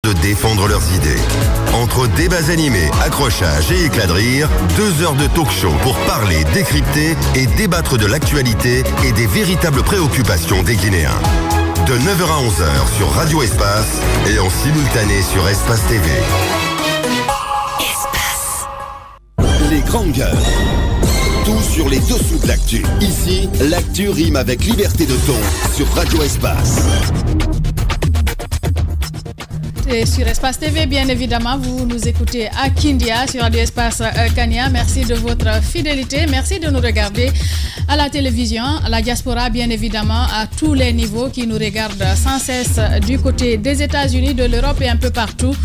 de défendre leurs idées. Entre débats animés, accrochages et éclats de rire, 2 heures de talk-show pour parler, décrypter et débattre de l'actualité et des véritables préoccupations des Guinéens. De 9h à 11h sur Radio Espace et en simultané sur Espace TV. Espace. Les grandes gueules. Tout sur les dessous de l'actu. Ici, l'actu rime avec liberté de ton sur Radio Espace. Et sur Espace TV, bien évidemment, vous nous écoutez à Kindia sur Radio Espace Kania. Merci de votre fidélité. Merci de nous regarder à la télévision, à la diaspora, bien évidemment, à tous les niveaux qui nous regardent sans cesse du côté des États-Unis, de l'Europe et un peu partout.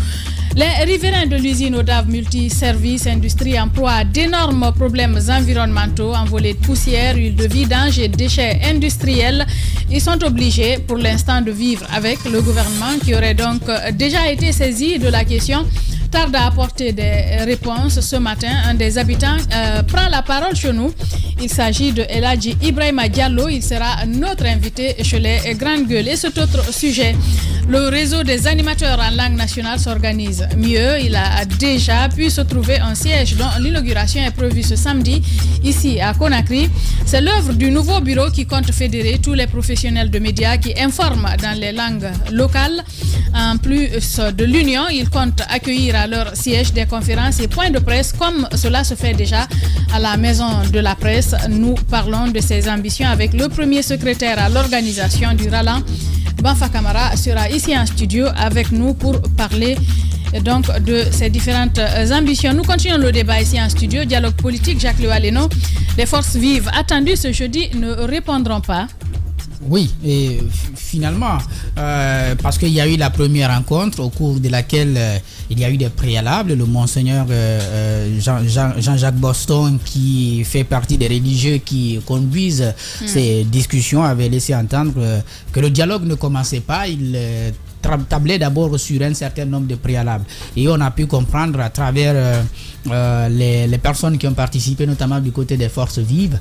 Les riverains de l'usine Odave Multiservice Industrie emploient d'énormes problèmes environnementaux, envolées de poussière, huile de vidange et déchets industriels. Ils sont obligés pour l'instant de vivre avec le gouvernement qui aurait donc déjà été saisi de la question. Tarde à apporter des réponses ce matin. Un des habitants prend la parole chez nous. Il s'agit de Eladji Ibrahima Diallo. Il sera notre invité chez les Grandes Gueules. Et cet autre sujet, le réseau des animateurs en langue nationale s'organise mieux. Il a déjà pu se trouver un siège dont l'inauguration est prévue ce samedi ici à Conakry. C'est l'œuvre du nouveau bureau qui compte fédérer tous les professionnels de médias qui informent dans les langues locales. En plus de l'union, il compte accueillir à leur siège des conférences et points de presse comme cela se fait déjà à la Maison de la Presse. Nous parlons de ses ambitions avec le premier secrétaire à l'organisation du Ralan. Banfa Camara sera ici en studio avec nous pour parler donc de ces différentes ambitions. Nous continuons le débat ici en studio. Dialogue politique, Jacques Lewaleno. Les forces vives attendues ce jeudi ne répondront pas. Oui, et finalement, parce qu'il y a eu la première rencontre au cours de laquelle il y a eu des préalables. Le monseigneur Jean-Jacques Boston, qui fait partie des religieux qui conduisent ces discussions, avait laissé entendre que le dialogue ne commençait pas. Il tablait d'abord sur un certain nombre de préalables. Et on a pu comprendre à travers les personnes qui ont participé, notamment du côté des forces vives,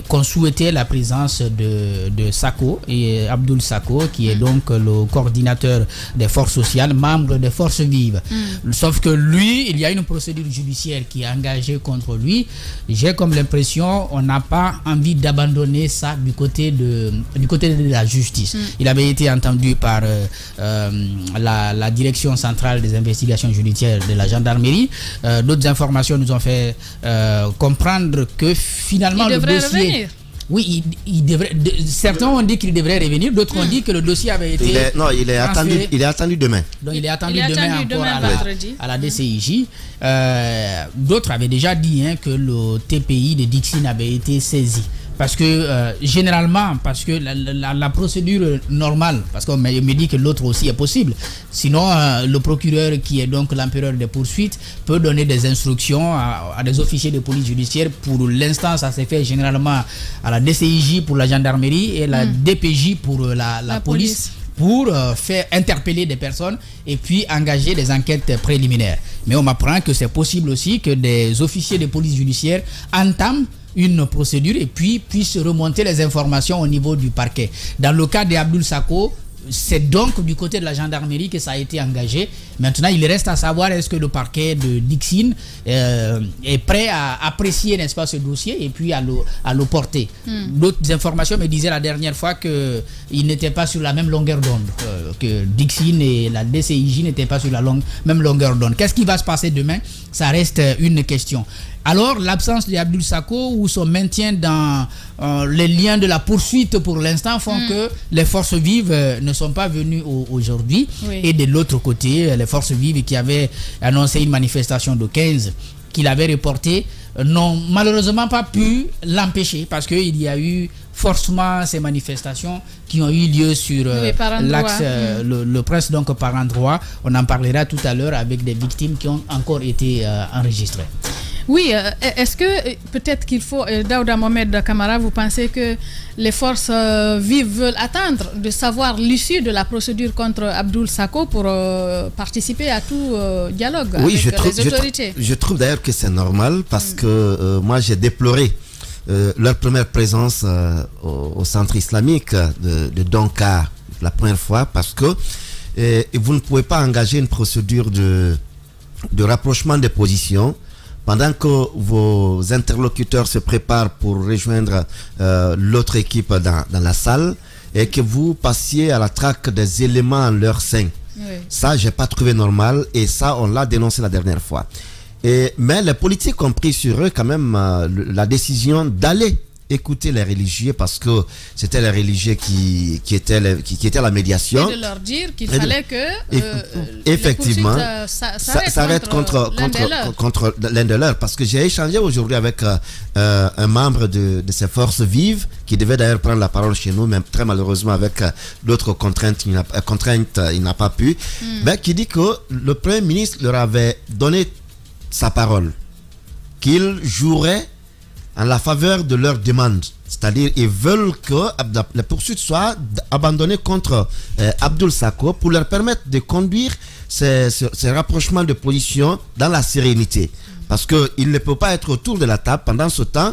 qu'on souhaitait la présence de Sako et Abdoul Sako, qui est donc le coordinateur des forces sociales, membre des forces vives. Sauf que lui, il y a une procédure judiciaire qui est engagée contre lui. J'ai comme l'impression on n'a pas envie d'abandonner ça du côté de la justice. Il avait été entendu par la direction centrale des investigations judiciaires de la gendarmerie. D'autres informations nous ont fait comprendre que finalement le dossier... Revenir. Oui, il devrait. Certains ont dit qu'il devrait revenir, d'autres ont dit que le dossier avait été. Il est attendu demain. Donc il est attendu demain à la DCIJ. D'autres avaient déjà dit que le TPI de Dixine avait été saisi. Parce que généralement, parce que la procédure normale, parce qu'on me dit que l'autre aussi est possible, sinon le procureur, qui est donc l'empereur des poursuites, peut donner des instructions à des officiers de police judiciaire. Pour l'instant, ça s'est fait généralement à la DCIJ pour la gendarmerie et la DPJ pour la police, pour faire interpeller des personnes et puis engager des enquêtes préliminaires. Mais on m'apprend que c'est possible aussi que des officiers de police judiciaire entament une procédure et puis puissent remonter les informations au niveau du parquet. Dans le cas d'Abdoul Sako, c'est donc du côté de la gendarmerie que ça a été engagé. Maintenant, il reste à savoir est-ce que le parquet de Dixine est prêt à apprécier, n'est-ce pas, ce dossier et puis à le porter. D'autres informations me disaient la dernière fois qu'il n'était pas sur la même longueur d'onde, que Dixine et la DCIJ n'étaient pas sur la même longueur d'onde. Qu'est-ce qui va se passer demain? Ça reste une question. Alors, l'absence d'Abdoul Sako ou son maintien dans les liens de la poursuite pour l'instant font que les forces vives ne sont pas venues aujourd'hui. Oui. Et de l'autre côté, les forces vives qui avaient annoncé une manifestation de 15 qu'il avait reportée n'ont malheureusement pas pu l'empêcher parce qu'il y a eu forcément ces manifestations qui ont eu lieu sur l'axe le Prince, donc par endroit. On en parlera tout à l'heure avec des victimes qui ont encore été enregistrées. Oui, est-ce que peut-être qu'il faut, Daouda Mohamed Kamara, vous pensez que les forces vives veulent attendre de savoir l'issue de la procédure contre Abdoul Sako pour participer à tout dialogue avec les autorités? Je trouve d'ailleurs que c'est normal parce que moi j'ai déploré leur première présence au centre islamique de Donka la première fois parce que et vous ne pouvez pas engager une procédure de rapprochement des positions pendant que vos interlocuteurs se préparent pour rejoindre l'autre équipe dans la salle et que vous passiez à la traque des éléments en leur sein. Oui. Ça, j'ai pas trouvé normal et ça, on l'a dénoncé la dernière fois. Mais les politiques ont pris sur eux quand même la décision d'aller écouter les religieux parce que c'était les religieux qui étaient la médiation. Et de leur dire qu'il fallait que effectivement s'arrête contre l'un de leurs. Parce que j'ai échangé aujourd'hui avec un membre de ces forces vives qui devait d'ailleurs prendre la parole chez nous, mais très malheureusement avec d'autres contraintes, il n'a pas pu. Mais qui dit que le Premier ministre leur avait donné sa parole, qu'il jouerait en la faveur de leurs demandes. C'est-à-dire ils veulent que la poursuite soit abandonnée contre Abdoul Sako pour leur permettre de conduire ces rapprochements de position dans la sérénité. Parce qu'il ne peut pas être autour de la table. Pendant ce temps,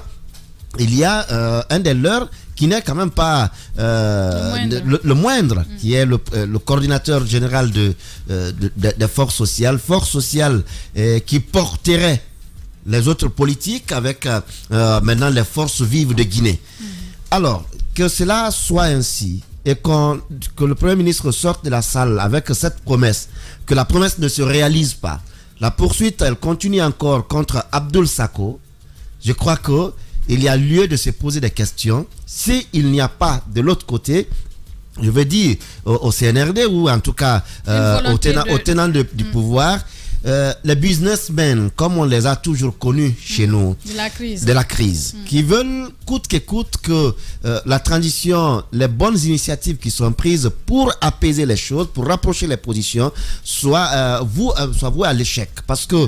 il y a un des leurs qui n'est quand même pas le moindre, qui est le coordinateur général des forces sociales qui porterait les autres politiques avec maintenant les forces vives de Guinée. Alors, que cela soit ainsi et que le Premier ministre sorte de la salle avec cette promesse, que la promesse ne se réalise pas, la poursuite, elle continue encore contre Abdoul Sako, je crois qu'il y a lieu de se poser des questions. S'il n'y a pas de l'autre côté, je veux dire au CNRD ou en tout cas au tenant du pouvoir, les businessmen, comme on les a toujours connus chez nous, de la crise, qui veulent coûte que coûte que la transition, les bonnes initiatives qui sont prises pour apaiser les choses, pour rapprocher les positions, soient vouées à l'échec. Parce que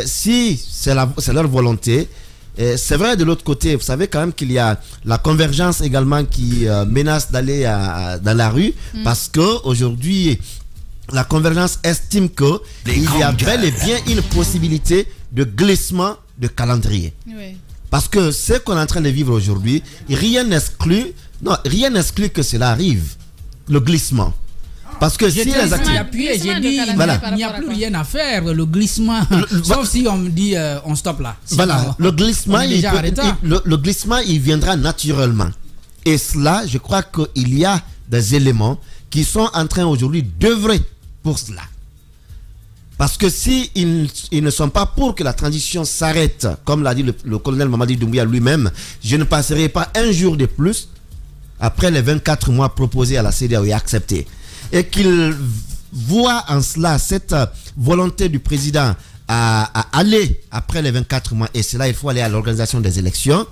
si c'est leur volonté, c'est vrai, de l'autre côté, vous savez quand même qu'il y a la convergence également qui menace d'aller dans la rue, parce que aujourd'hui la convergence estime qu'il y a bel et bien une possibilité de glissement de calendrier. Oui. Parce que ce qu'on est en train de vivre aujourd'hui, rien n'exclut que cela arrive, le glissement. Parce que si les activités... J'ai dit, il n'y a plus rien à faire, le glissement, sauf si on me dit on stoppe là. Voilà, le glissement, le glissement, il viendra naturellement. Et cela, je crois qu'il y a des éléments qui sont en train aujourd'hui d'œuvrer pour cela. Parce que si ils ne sont pas pour que la transition s'arrête, comme l'a dit le colonel Mamadi Doumbouya lui-même, je ne passerai pas un jour de plus après les 24 mois proposés à la CEDEAO et acceptés. Et qu'il voit en cela cette volonté du président à aller après les 24 mois, et cela, il faut aller à l'organisation des élections.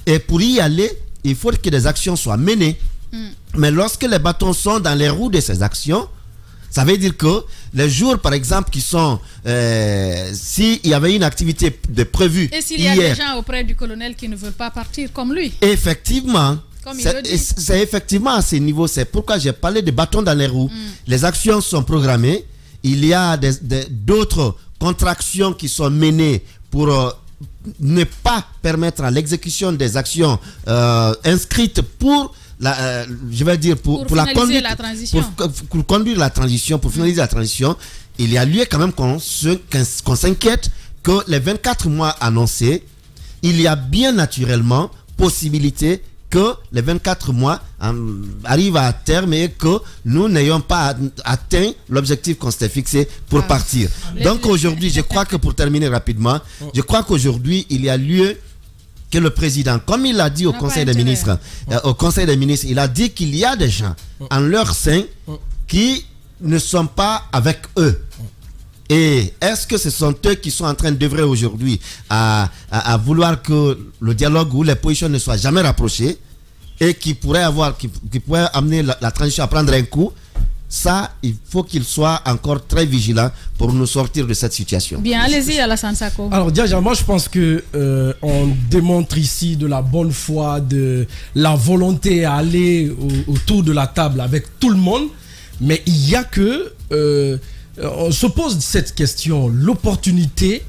Et pour y aller, il faut que des actions soient menées. Mais lorsque les bâtons sont dans les roues de ces actions, ça veut dire que les jours, par exemple, qui sont... s'il y avait une activité de prévue hier... Et s'il y a des gens auprès du colonel qui ne veulent pas partir comme lui. Effectivement. C'est effectivement à ce niveau. C'est pourquoi j'ai parlé de bâtons dans les roues. Les actions sont programmées. Il y a d'autres contractions qui sont menées pour... ne pas permettre à l'exécution des actions inscrites pour... je vais dire pour la conduite, pour conduire la transition, pour finaliser la transition. Il y a lieu quand même qu'on s'inquiète que les 24 mois annoncés, il y a bien naturellement possibilité que les 24 mois arrivent à terme et que nous n'ayons pas atteint l'objectif qu'on s'était fixé pour partir. Donc aujourd'hui, je crois que pour terminer rapidement, je crois qu'aujourd'hui, il y a lieu que le président, comme il l'a dit au Conseil des ministres, il a dit qu'il y a des gens en leur sein qui ne sont pas avec eux. Et est-ce que ce sont eux qui sont en train d'œuvrer aujourd'hui à vouloir que le dialogue ou les positions ne soient jamais rapprochées et qui pourraient amener la transition à prendre un coup? Ça, il faut qu'il soit encore très vigilant pour nous sortir de cette situation. Bien, allez-y, Alassane Sako. Alors, déjà, moi, je pense que on démontre ici de la bonne foi, de la volonté à aller autour de la table avec tout le monde. Mais il y a que... on se pose cette question, l'opportunité,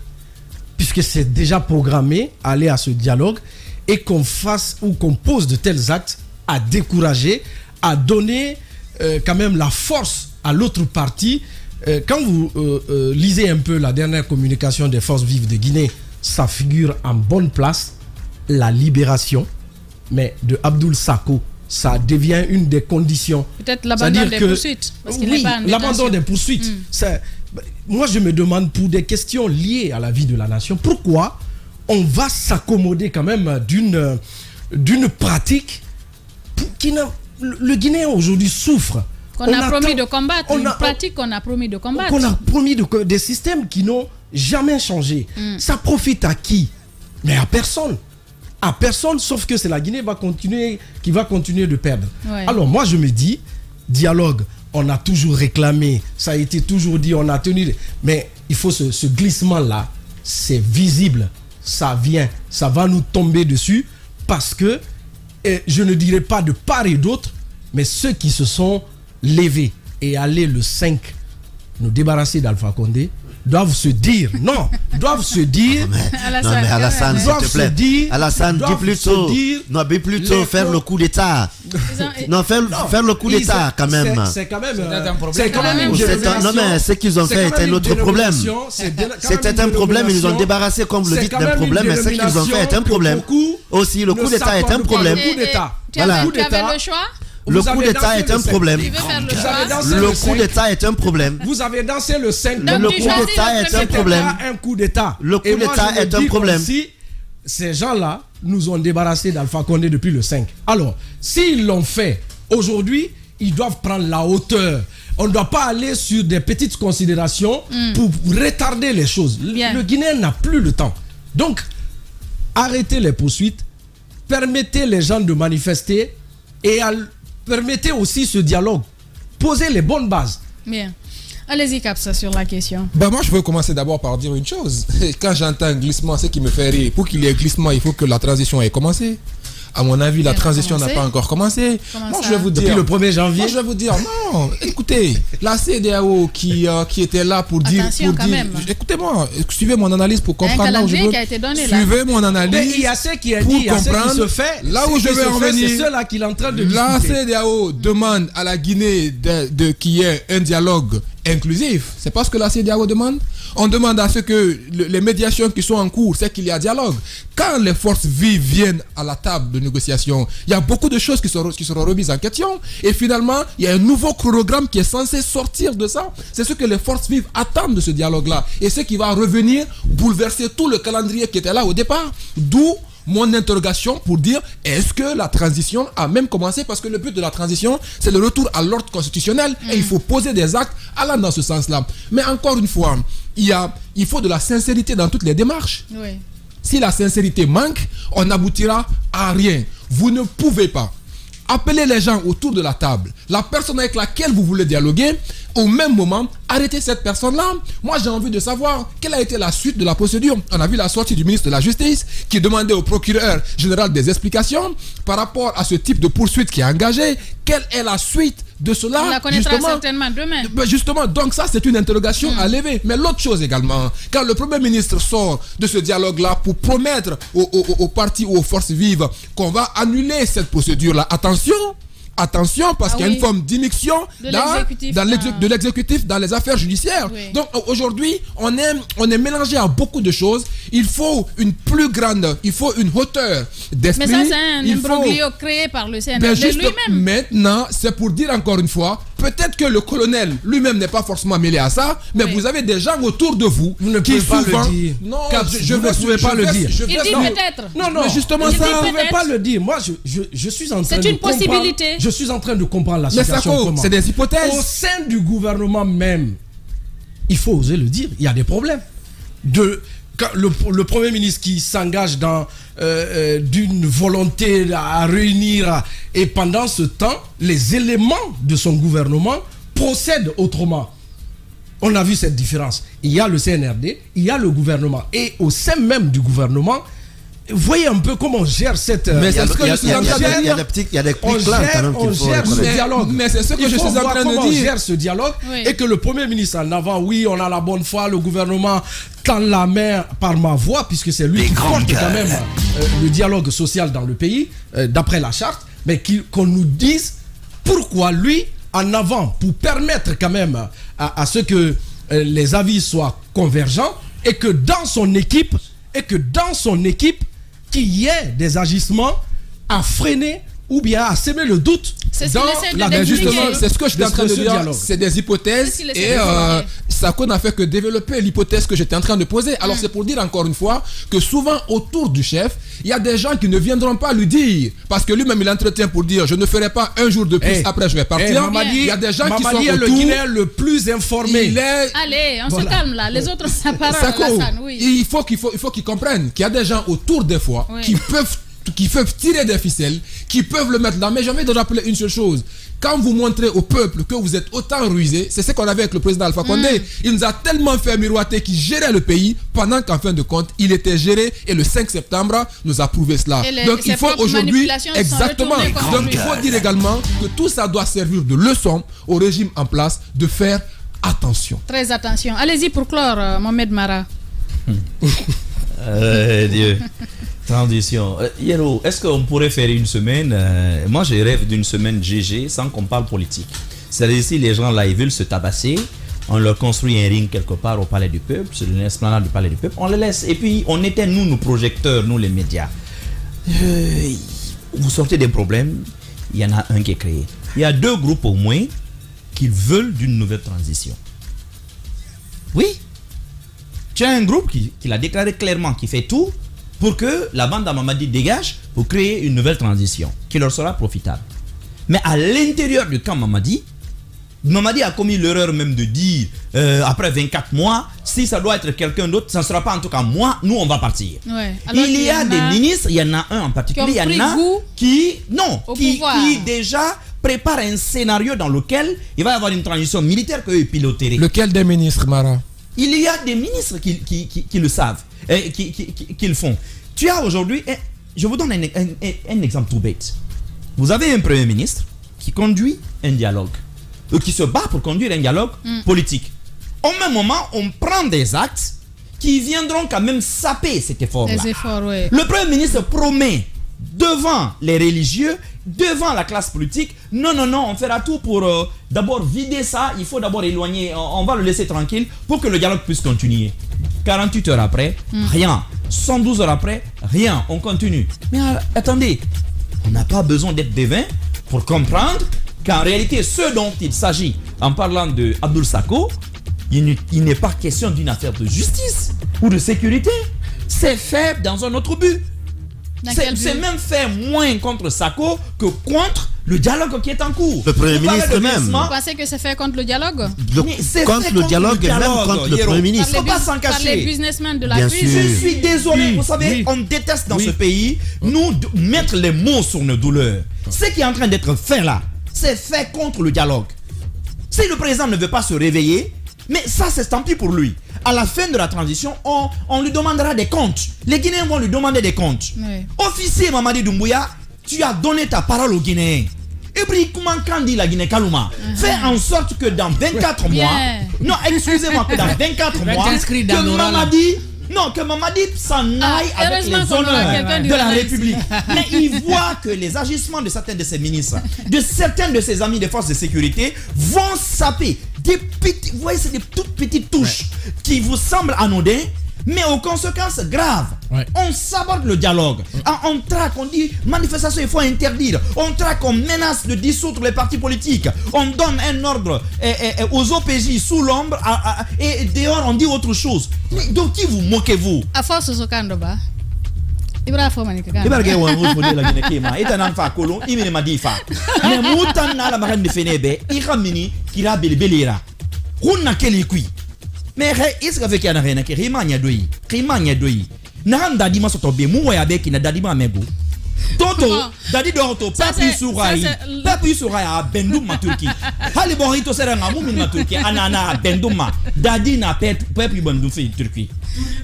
puisque c'est déjà programmé, aller à ce dialogue, et qu'on fasse ou qu'on pose de tels actes à décourager, à donner quand même la force à l'autre partie. Quand vous lisez un peu la dernière communication des forces vives de Guinée, ça figure en bonne place la libération, mais de Abdoul Sako. Ça devient une des conditions. Peut-être l'abandon des poursuites. Parce qu'il oui, l'abandon des poursuites. Moi, je me demande, pour des questions liées à la vie de la nation, pourquoi on va s'accommoder quand même d'une pratique qui le Guinéen aujourd'hui souffre. Qu'on a promis de combattre, une pratique qu'on a promis de combattre. Qu'on a promis des systèmes qui n'ont jamais changé. Ça profite à qui? Mais à personne. À personne, sauf que c'est la Guinée qui va continuer de perdre. Ouais. Alors moi je me dis, dialogue, on a toujours réclamé, ça a été toujours dit, on a tenu, mais il faut ce glissement-là, c'est visible, ça vient, ça va nous tomber dessus, parce que, je ne dirais pas de part et d'autre, mais ceux qui se sont levés et allés le 5 nous débarrasser d'Alpha Condé, doivent se dire, Alassane, s'il te plaît. Alassane, dis plutôt faire le coup d'État. Non, faire le coup d'État quand même. C'est quand même non, mais ce qu'ils ont fait est un autre problème. C'était un problème, ils nous ont débarrassé, comme vous le dites, d'un problème, mais ce qu'ils ont fait est un problème. Aussi, le coup d'État est un problème. Tu avais le choix. Le coup d'État est un problème. Le coup d'État est un problème. Vous avez dansé le 5. Le coup d'État est un problème. Un coup d'État. Le coup d'État est un problème. Si ces gens-là nous ont débarrassés d'Alpha Condé depuis le 5. Alors, s'ils l'ont fait aujourd'hui, ils doivent prendre la hauteur. On ne doit pas aller sur des petites considérations pour retarder les choses. Le Guinéen n'a plus le temps. Donc, arrêtez les poursuites, permettez les gens de manifester et permettez aussi ce dialogue. Posez les bonnes bases. Bien. Allez-y, Kapsa, sur la question. Moi, je veux commencer d'abord par dire une chose. Quand j'entends un glissement, ce qui me fait rire, pour qu'il y ait glissement, il faut que la transition ait commencé. À mon avis, la transition n'a pas encore commencé. Moi, je vais vous dire, depuis le 1er janvier. Moi, je vais vous dire, non, écoutez, la CEDEAO qui était là pour dire... Écoutez-moi, suivez mon analyse pour comprendre là où je veux. Suivez mon analyse. Mais il y a ce qui est dit, il y a ce qui se fait. Là où je veux en venir, c'est ceux-là qu'il est en train de discuter. La CEDEAO demande à la Guinée qu'il y ait un dialogue inclusif. C'est pas ce que la CEDEAO demande. On demande à ce que les médiations qui sont en cours, c'est qu'il y a dialogue. Quand les forces vives viennent à la table de négociation, il y a beaucoup de choses qui seront remises en question. Et finalement, il y a un nouveau chronogramme qui est censé sortir de ça. C'est ce que les forces vives attendent de ce dialogue-là. Et ce qui va revenir bouleverser tout le calendrier qui était là au départ. D'où mon interrogation pour dire, est-ce que la transition a même commencé? Parce que le but de la transition, c'est le retour à l'ordre constitutionnel. Et il faut poser des actes allant dans ce sens-là. Mais encore une fois, il faut de la sincérité dans toutes les démarches. Oui. Si la sincérité manque, on n'aboutira à rien. Vous ne pouvez pas appeler les gens autour de la table, la personne avec laquelle vous voulez dialoguer, au même moment, arrêtez cette personne-là. Moi, j'ai envie de savoir quelle a été la suite de la procédure. On a vu la sortie du ministre de la Justice qui demandait au procureur général des explications par rapport à ce type de poursuite qui est engagé. Quelle est la suite de cela? On la connaîtra certainement demain. Justement, donc ça, c'est une interrogation à lever. Mais l'autre chose également, quand le Premier ministre sort de ce dialogue-là pour promettre aux partis ou aux forces vives qu'on va annuler cette procédure-là, attention, parce qu'il y a une forme d'immixtion de l'exécutif dans les affaires judiciaires. Oui. Donc aujourd'hui, on est mélangé à beaucoup de choses. Il faut une hauteur d'esprit. Mais ça, c'est un imbroglio créé par le CNRD lui-même. Maintenant, c'est pour dire encore une fois, peut-être que le colonel lui-même n'est pas forcément mêlé à ça, mais vous avez des gens autour de vous qui pouvez pas le dire. Non, je ne pouvais pas le dire. Il dit peut-être. Non, mais justement ça, vous ne pouvez pas le dire. Moi, je suis en train de comprendre. C'est une possibilité. Je suis en train de comprendre la situation. C'est des hypothèses. Au sein du gouvernement même, il faut oser le dire, il y a des problèmes. Le Premier ministre qui s'engage dans d'une volonté à réunir, et pendant ce temps, les éléments de son gouvernement procèdent autrement. On a vu cette différence. Il y a le CNRD, il y a le gouvernement. Et au sein même du gouvernement, voyez un peu comment on gère cette... Mais c'est ce que je suis en train de dire. Il y a des petits clans quand même qu'il faut reconnaître. Ce dialogue. Mais c'est ce que je suis en train de dire. On gère ce dialogue et que le Premier ministre en avant, oui, on a la bonne foi, le gouvernement tend la main par ma voix, puisque c'est lui qui porte quand même le dialogue social dans le pays, d'après la charte, mais qu'on nous dise pourquoi lui, en avant pour permettre quand même à ce que les avis soient convergents et que dans son équipe, qu'il y ait des agissements à freiner ou bien à semer le doute dans la justement, c'est ce que je suis en train de dire. C'est des hypothèses et Sako n'a fait que développer l'hypothèse que j'étais en train de poser. Alors c'est pour dire encore une fois que souvent autour du chef, il y a des gens qui ne viendront pas lui dire, parce que lui-même il entretient pour dire je ne ferai pas un jour de plus après je vais partir. Il y a des gens qui sont autour. Le Guinéen le plus informé. Allez, on se calme là. Les autres ça parle. Il faut qu'ils comprennent qu'il y a des gens autour des fois qui peuvent tirer des ficelles, qui peuvent le mettre là. Mais j'ai envie de rappeler une seule chose. Quand vous montrez au peuple que vous êtes autant rusé, c'est ce qu'on avait avec le président Alpha Condé. Il nous a tellement fait miroiter qu'il gérait le pays pendant qu'en fin de compte, il était géré et le 5 septembre nous a prouvé cela. Donc il faut aujourd'hui, exactement, donc il faut dire également que tout ça doit servir de leçon au régime en place de faire attention. Très attention. Allez-y pour clore, Mohamed Mara. Dieu. Transition. Yero, est-ce qu'on pourrait faire une semaine moi, je rêve d'une semaine GG sans qu'on parle politique. C'est-à-dire, si les gens là, ils veulent se tabasser, on leur construit un ring quelque part au Palais du Peuple, sur l'esplanade du Palais du Peuple, on les laisse. Et puis, on éteint, nous, nos projecteurs, nous, les médias. Vous sortez des problèmes, il y en a un qui est créé. Il y a 2 groupes au moins qui veulent d'une nouvelle transition. Oui. Tu as un groupe qui l'a déclaré clairement, qui fait tout pour que la bande à Mamadi dégage pour créer une nouvelle transition qui leur sera profitable. Mais à l'intérieur du camp Mamadi a commis l'erreur même de dire après 24 mois, si ça doit être quelqu'un d'autre, ça ne sera pas en tout cas moi, nous on va partir. Ouais. Il y a des ministres, il y en a un en particulier, il y en a qui déjà prépare un scénario dans lequel il va y avoir une transition militaire qu'eux piloteront. Lequel des ministres, Mara? Il y a des ministres qui le savent, qui le font. Tu as aujourd'hui, je vous donne un exemple tout bête. Vous avez un premier ministre qui conduit un dialogue, qui se bat pour conduire un dialogue politique. Au même moment, on prend des actes qui viendront quand même saper cet effort-là. Ouais. Le premier ministre promet devant les religieux, devant la classe politique, non, on fera tout pour d'abord vider ça, il faut d'abord éloigner, on va le laisser tranquille pour que le dialogue puisse continuer. 48 heures après, rien. 112 heures après, rien, on continue. Mais attendez, on n'a pas besoin d'être devin pour comprendre qu'en réalité, ce dont il s'agit, en parlant de Abdoul Sako, il n'est pas question d'une affaire de justice ou de sécurité. C'est fait dans un autre but. C'est même fait moins contre Sako que contre le dialogue qui est en cours. Le Premier ministre même. Vous pensez que c'est fait contre le dialogue? Contre le dialogue et même contre le Premier ministre. Il ne faut pas s'en cacher. Par les businessmen de la crise. Je suis désolé, vous savez, on déteste dans ce pays, nous, mettre les mots sur nos douleurs. Ce qui est en train d'être fait là, c'est fait contre le dialogue. Si le président ne veut pas se réveiller, mais ça c'est tant pis pour lui. À la fin de la transition, on lui demandera des comptes. Les Guinéens vont lui demander des comptes. Oui. Officier Mamadi Doumbouya, tu as donné ta parole aux Guinéens. Et puis, comment quand dit la Guinée Kalouma, fais en sorte que dans 24 mois, non, excusez-moi, que dans 24 mois, que Mamadi s'en aille avec les honneurs de la République. Mais il voit que les agissements de certains de ses ministres, de certains de ses amis des forces de sécurité vont saper des petites, vous voyez, c'est des toutes petites touches qui vous semblent anodines, mais aux conséquences graves. On saborde le dialogue. On traque, on dit manifestation, il faut interdire. On traque, on menace de dissoudre les partis politiques. On donne un ordre aux OPJ sous l'ombre et dehors on dit autre chose. Mais de qui vous moquez-vous? À force au Kandoba. Mais est-ce qu'avec un arène qui rimanya doi, n'an dadi ma soto be mu ya be ki na dadi ma mego. Toto dadi do to papi surai a bendum ma Turki. Hali bo hito sera ngamu min ma Turki anana bendum ma dadi na papi bendum fi Turki.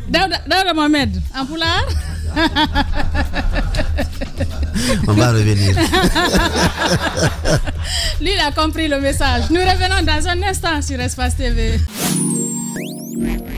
Daouda Mohamed en poulard. On va revenir. Lui, il a compris le message. Nous revenons dans un instant sur Espace TV.